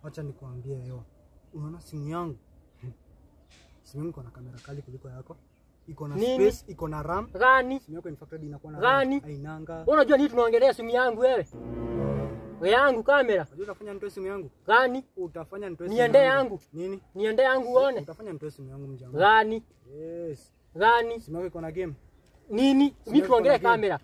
Acha nikwambie leo. Unaona simu yangu? Simu yangu iko na kamera kali kuliko yako. Iko na space, iko na RAM. Gani? Simu yako in fact inakuwa na RAM. Hainanga. Unajua nini tunaongelea simu yangu wewe? Wewe yangu kamera. Unajua utafanya nitoe simu yangu? Gani? Utafanya nitoe simu. Niende yangu. Nini? Niende yangu uone. Utafanya nitoe simu yangu mjama. Gani? Yes. Gani? Simu yako iko na game. Nini? Mimi tuongelee kamera.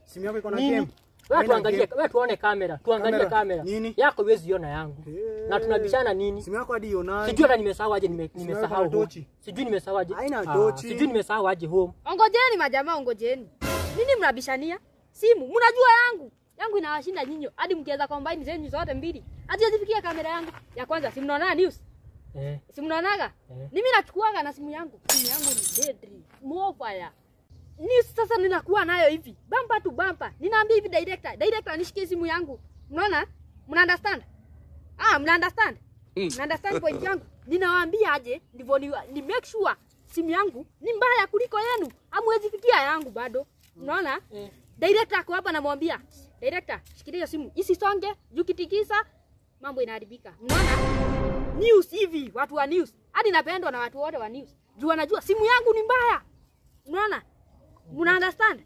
Simu yako iko na game. Wewe tuangalie, wewe tuone kamera. Tuangalie kamera. Yako huwezi iona yangu. Na tunabishana nini? Simu yako hadi ionani. Sijui hata nimesahau aje nimesahau. Sijui nimesahau aje. Haina tochi. Sijui nimesahau aje home. Ongojeni majamaa, ongojeni. Nini mnabishania? Simu, mnajua yangu. Yangu inawashinda nyinyo. Hadi mkiweza combine zenyu zote mbili. Hadi zifikia kamera yangu. Ya kwanza si mnaona news? Si mnaonaga? Mimi nachukuaga na simu yangu. Simu yangu ni deadly. Mobile. Ni sasa ninakuwa nayo hivi. Bumper to bumper. Ninaambia hivi director anishikie simu yangu. Mnaona? Mna understand? Mna understand? Mna understand point yangu? Ninawaambia aje ndivyo ni make sure simu yangu ni mbaya kuliko yenu. Hamwezi fikia yangu bado. Unaona? Director ako hapa namwambia, director, shikilia simu. Isisonge, ukitikisa mambo inaharibika. Unaona? News hivi, watu wa news. Hadi napendwa na watu wote wa news. Jua najua simu yangu ni mbaya. Unaona? Muna understand?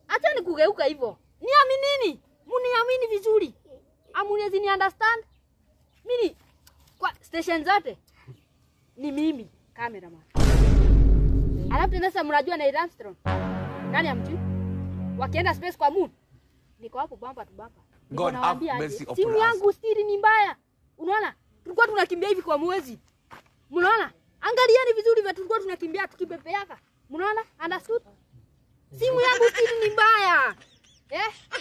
Acha nikugeuka hivyo. Niaminini. Muniamini vizuri. Amunezi ni understand? Mimi kwa station zote ni mimi cameraman. Alafu tena sasa mnajua Neil Armstrong. Nani amjui? Wakienda space kwa moon. Niko hapo bumper to bumper. God have mercy upon us. Simu yangu stiri ni mbaya. Unaona? Tulikuwa tunakimbia hivi kwa mwezi. Mnaona? Angalieni vizuri vile tulikuwa tunakimbia tukipepeaka. Mnaona? Understood? Simu yangu stiri ni mbaya.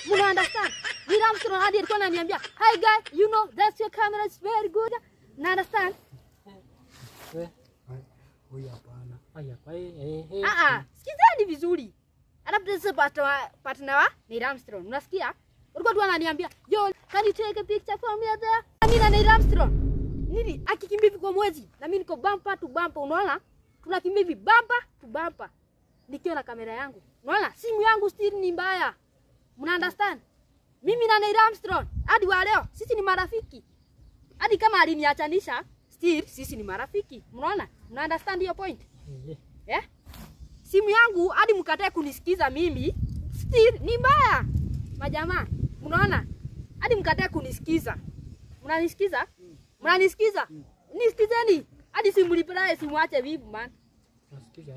Muna understand? Neil Armstrong hadi alikuwa ananiambia, "Hi guy, you know that's your camera is very good." Na understand? Huyu hapana. Haya, Sikizeni vizuri. Alafu sasa partner wa Neil Armstrong. Unasikia? Ulikuwa tu ananiambia, "Yo, can you take a picture for me there?" Mimi na Neil Armstrong. Nini akikimbia hivi kwa mwezi na mimi niko bumper to bumper, unaona? Tunakimbia hivi bumper to bumper. Nikiwa na kamera yangu. Unaona? Simu yangu still ni mbaya. Mna understand? Mimi na Neil Armstrong hadi wa leo sisi ni marafiki. Hadi kama aliniachanisha, still sisi ni marafiki. Mnaona? Mna understand hiyo point? Simu yangu hadi mkatae kunisikiza mimi, still ni mbaya. Majamaa, mnaona? Hadi mkatae kunisikiza. Mnanisikiza? Mnanisikiza? Nisikizeni. Hadi simu liprae simu ache vipi man.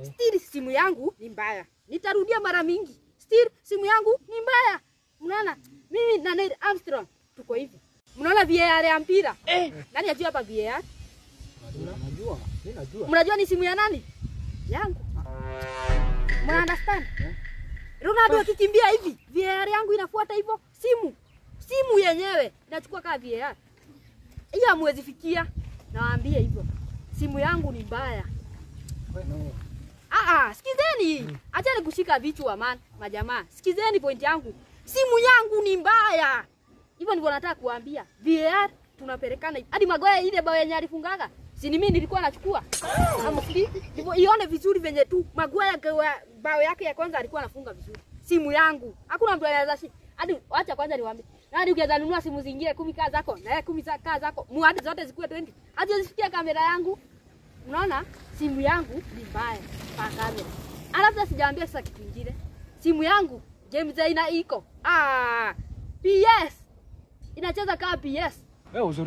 Still simu yangu ni mbaya. Nitarudia mara mingi. Still simu yangu ni mbaya. Mnaona? Mimi na Neil Armstrong tuko hivi. Mnaona VAR ya mpira? Nani ajua hapa VAR? Najua. Mimi najua. Mnajua ni simu ya nani? Yangu. Mna understand? Ronaldo akikimbia hivi, VAR yangu inafuata hivyo. Simu yenyewe inachukua kama VAR. Hiyo hamwezi fikia. Nawaambia hivyo. Simu yangu ni mbaya. Sikizeni. Acha nikushika vichwa man, majamaa. Sikizeni point yangu. Simu yangu ni mbaya. Hivyo ndivyo nataka kuambia. VAR tunapelekana hadi Magoya ile bao yenye alifungaga. Si mimi nilikuwa nachukua. Amsikii? Ndivyo ione vizuri venye tu Magoya bao yake ya kwanza alikuwa anafunga vizuri. Simu yangu. Hakuna mtu anaweza hadi acha kwanza niwaambie. Hadi ukianza nunua simu zingine 10 zako na 10 zako, muadi zote zikuwe 20. Hadi usifikie kamera yangu. Unaona? Simu yangu ni mbaya kwa kamera. Alafu sijaambia sasa kitu kingine. Simu yangu game zaina iko. PS. Inacheza kama PS.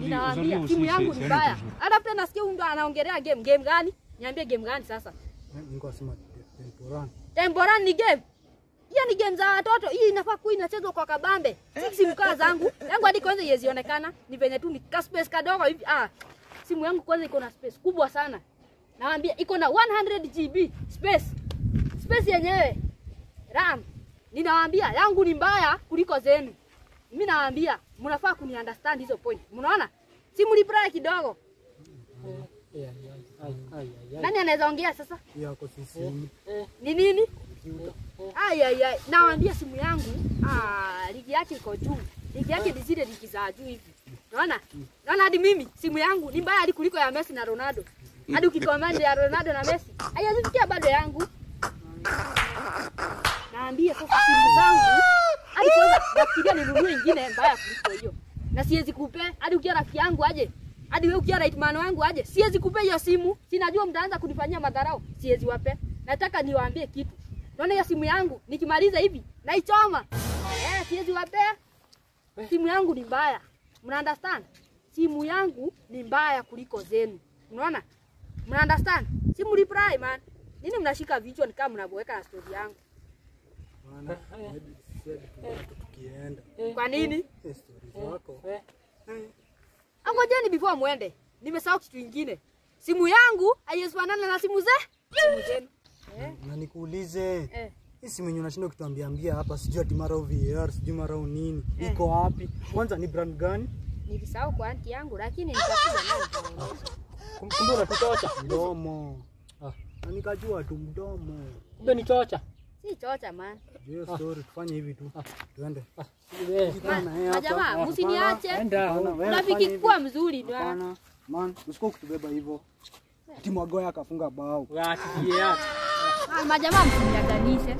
Inaambia simu yangu ni mbaya. Alafu tena nasikia mtu anaongelea game gani? Niambie game gani sasa? Niko nasema Temporan. Temporan ni game. Hiyo ni game za watoto. Hii inafaa kuwa inachezwa kwa kabambe. Simu kaa zangu. Yangu hadi kwanza yezionekana. Ni venye tu ni space kadogo hivi. Simu yangu kwanza iko na space kubwa sana. Nawaambia iko na 100 GB space. Space yenyewe RAM. Ninawaambia yangu ni mbaya kuliko zenu. Mimi nawaambia mnafaa kuni understand hizo point. Mnaona? Simu liprae kidogo. Nani anaweza ongea sasa? Yako sisi. Ni nini? Nawaambia simu yangu ligi yake iko juu. Ligi yake ni zile ligi za juu hivi. Unaona? Naona hadi mimi simu yangu ni mbaya hadi kuliko ya Messi na Ronaldo. Hadi ukikomanda ya Ronaldo na Messi, haiyazifikia bado yangu. Naambia sasa simu zangu hadi kwanza nafikiria ninunue nyingine mbaya kuliko hiyo. Na siwezi kupe hadi ukiwa rafiki yangu aje. Hadi wewe ukiwa right man wangu aje. Siwezi kupe hiyo simu. Sinajua mtaanza kunifanyia madharau. Siwezi wape. Nataka niwaambie kitu. Naona hiyo simu yangu nikimaliza hivi naichoma. Siwezi wape. Simu yangu ni mbaya. Mna understand? Simu yangu ni mbaya kuliko zenu. Unaona? Mna understand? Simu reply man. Nini mnashika vichwa ni kama mnaweka na story yangu? Bwana, tukienda. Kwa nini? Story zako. Angojeni before muende. Nimesahau kitu kingine. Simu yangu haifanani na simu zenu. Na nikuulize. Hii simu yenyewe unashinda kutuambia hapa sijui ati mara VR, sijui mara nini. Iko wapi? Kwanza ni brand gani? Nilisahau kwa aunti yangu lakini nitakuja nayo. Kumbe unatuchocha. Mdomo. Na nikajua tu mdomo. Kumbe ni chocha. Si chocha man. Hiyo story tufanye hivi tu. Twende. Jamaa, msiniache. Rafiki kwa mzuri ndio. Hapana. Man, usiko kutubeba hivyo. Timu Agoya akafunga bao. Waachie. Majamaa msiniatanishe.